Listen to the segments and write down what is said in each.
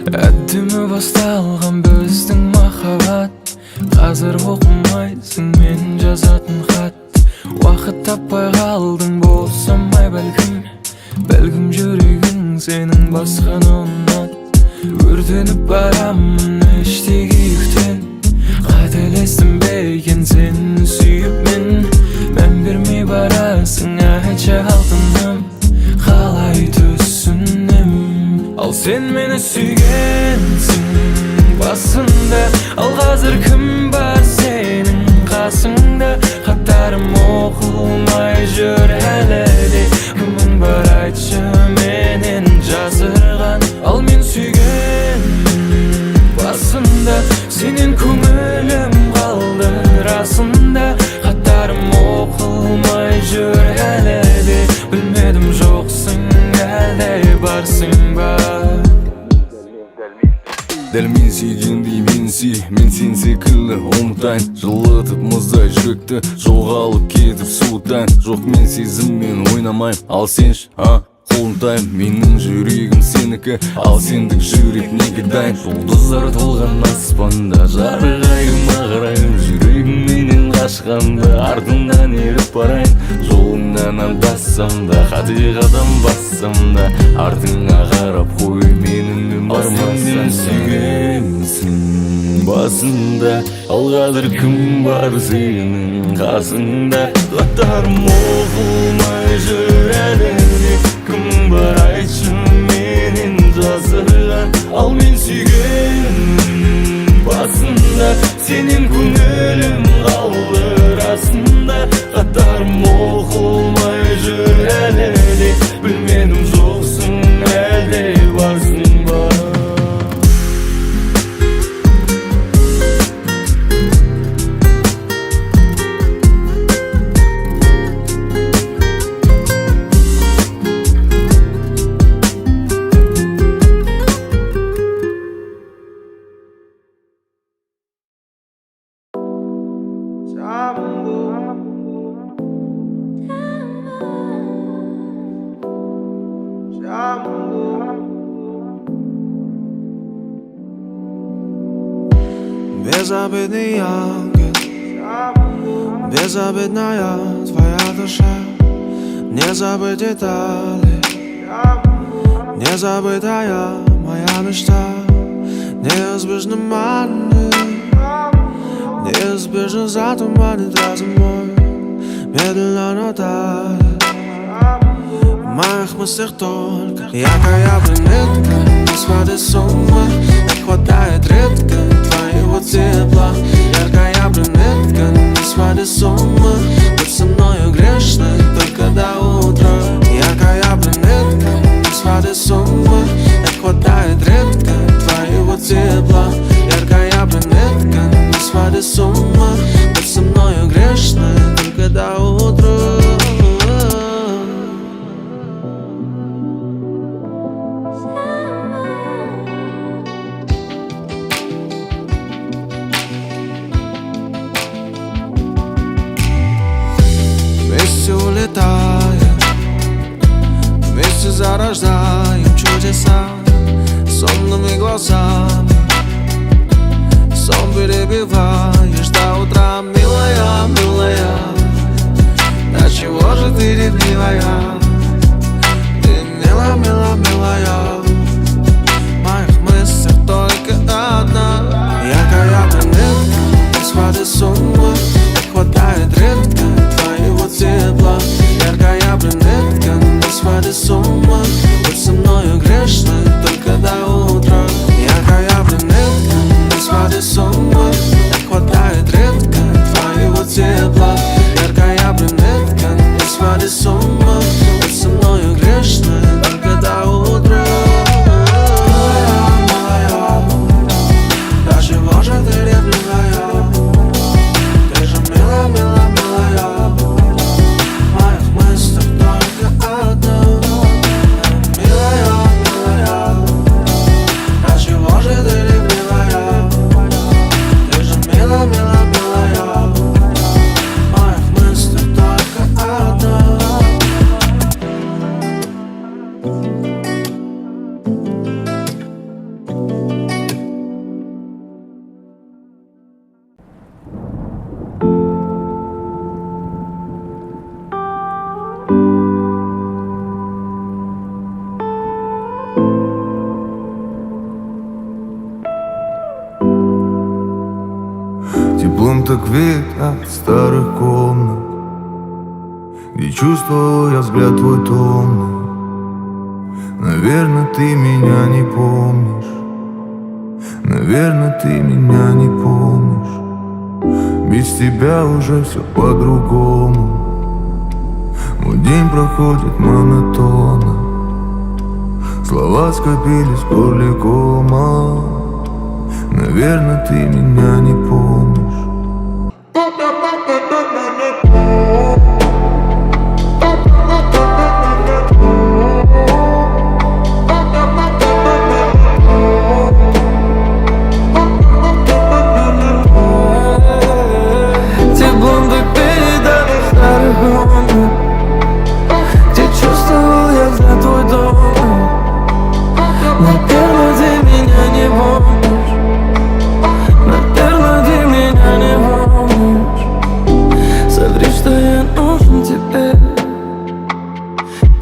Әддімі басталған біздің махаббат. Қазір оқымайсың мен жазатын хат. Уақыт таппай қалдың болсамай бәлкім жүрегің сенің басқаны ұнат. Өртеніп барамын іштегі күйіктен. Қателестім бе екен сені сүйіп мән бермей барасың. Айтшы алтыным, қалай түсінем. Ал сен мені сүйгенсің басында, ал қазір кім бар сенің қасыңда? Хаттарым оқылмай жүр әлі де. Кімің бар айтшы менен жасырған? Ал мен сүйгенмін басында, сенен көңілім қалды расында. Хаттарым оқылмай жүр әлі де. Білмедім жоқсың әлде барсың ба? Дәл мен сүйгендей мен сүй, мен сен секілді ұмытайын. Жылытып мұздай жүректі, жоғалып кетіп суытайын. Жоқ, мен сезіммен ойнамайым, ал сенші, қолымтайым. Менің жүрегім сенікі, ал сендік жүрек неге дайын? Жұлдыздар толған аспанда жарығайым ағырайым. Жүрегім менен қашқанда артымнан еріп барайын. Жолыңнан адассам да, қате қадам бассам да, артыңа қарап қой менің бармасам. Сүйгенсің басында, ал қазір кім бар сенің қасыңда? Хаттарым оқылмай жүр әлі де. Кім бар айтшы менен жасырған? Ал мен сүйгенмін басында, сенен көңілім қалды расында. Хаттарым оқылмай жүр әлі де. Білмедім жоқсың әлде барсың ба? Безобидный ангел, безобидная твоя душа. Не забыть детали, незабытая моя мечта. Неизбежно манит, неизбежно затуманит разум мой. Медленно, но тает в моих мыслях только яркая брюнетка. Не сходит с ума, не хватает редко твоего тепла. Яркая брюнетка, не сходит с ума, быть со мною грешно только до утра. Яркая брюнетка, не сходит с ума, не хватает редко твоего тепла. Яркая брюнетка, не сходит с ума, быть со мною грешно только до утра. Вместе улетаем, вместе зарождаем чудеса. Сонными глазами сон перебиваешь до утра. Милая, милая, до чего же ты ревнивая? Ты мила, мила, милая, в моих мыслях только одна. Яркая брюнетка, не сходит с ума, не хватает редко твоего тепла. Яркая брюнетка, не сходит с ума, быть со мною грешно только до утра. Яркая брюнетка, не сходит с ума, не хватает редко твоего тепла. Яркая брюнетка, не сходит с ума, Теплом так веет от старых комнат, где чувствовал я взгляд твой томный. Наверное, ты меня не помнишь. Наверное, ты меня не помнишь. Без тебя уже все по-другому. Мой день проходит монотонно. Слова скопились в горле кома. Наверное, ты меня не помнишь. Где чувствовал я взгляд твой дом. Наверное, ты меня не помнишь. Наверное, ты меня не помнишь. Соври, что я нужен тебе.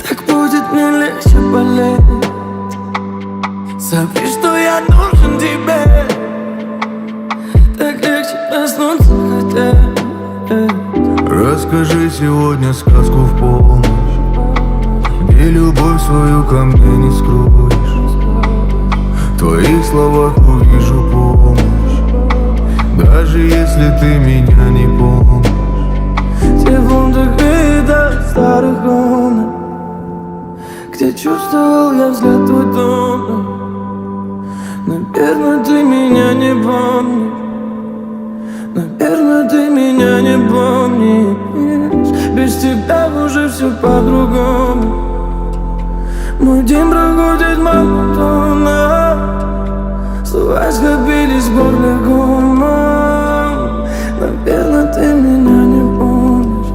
Так будет мне легче болеть. Соври, что я нужен тебе. Так легче проснуться хотеть. Расскажи сегодня сказку в полночь, где любовь свою ко мне не скроешь. В твоих словах увижу помощь, даже если ты меня не помнишь. Теплом так веет от старых комнат, где чувствовал я взгляд твой дома. Наверное, ты меня не помнишь. Наверное, ты меня не помнишь. Без тебя уже все по-другому. Мой день проходит монотонно. Слова скопились в горле комом. Наверное, ты меня не помнишь.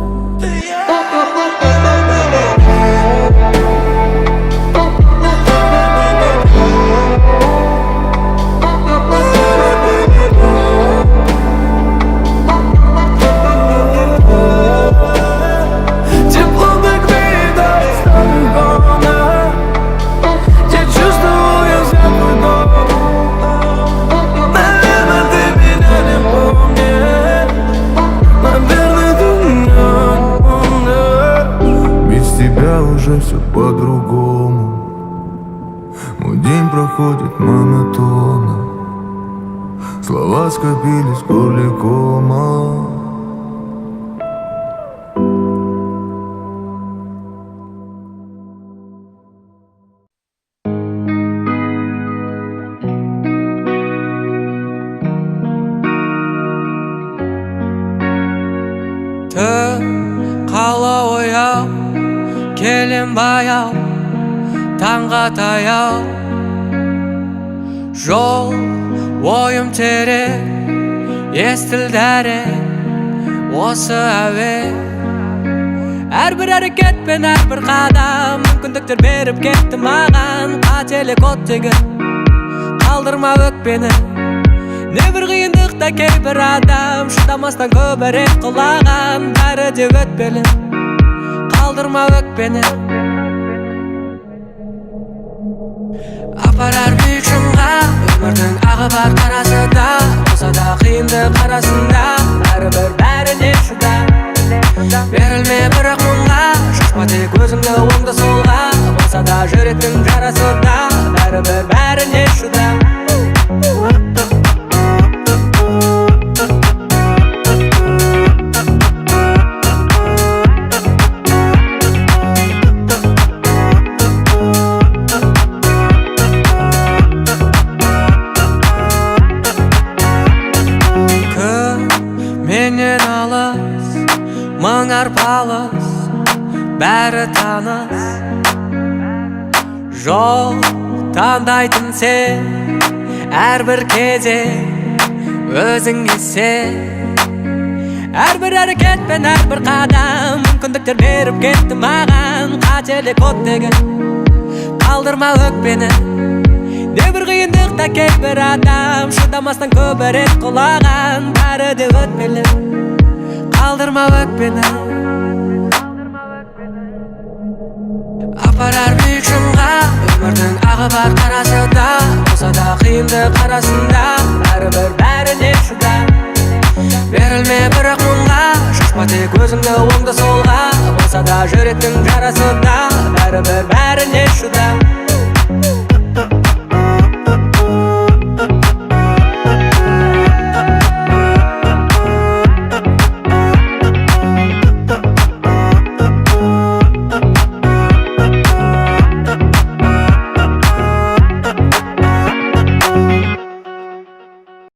Уже все по-другому. Мой день проходит монотонно. Слова скопились в горле кома. Қала ояу келем баяу, таңға таяу. Жол ойым терең, естілді әрең осы әуен. Әрбір әрекет пен әрбір қадам мүмкіндіктер беріп кетті маған. Қателік оттегі қалдырма өкпені. Небір қиындықта кейбір адам шыдамастан көбірек құлаған. Бәрі де өтпелі, қалдырма өкпені. Апарар биік шыңға өмірдің ағы бар қарасы да. Болса да қиындық арасында бәрібір бәріне шыда. Берілме бірақ мұңға, шашпа тек өзіңді оңды солға. Болса да жүректің жарасы да бәрібір бәріне шыда. Менен алыс, мың арпалыс, бәрі таныс. Жол таңдайтын сен, әрбір кезең өзіңе сен. Әрбір әрекет пен әрбір қадам мүмкіндіктер беріп кетті маған. Қателік оттегі қалдырма өкпені. Небір қиындықта кейбір адам шыдамастан көбірек құлаған. Бәрі де өтпелі, қалдырма өкпені. Апарар биік шыңға өмірдің ағы бар қарасы да. Болса да қиындық арасында бәрібір бәріне шыда. bәрібір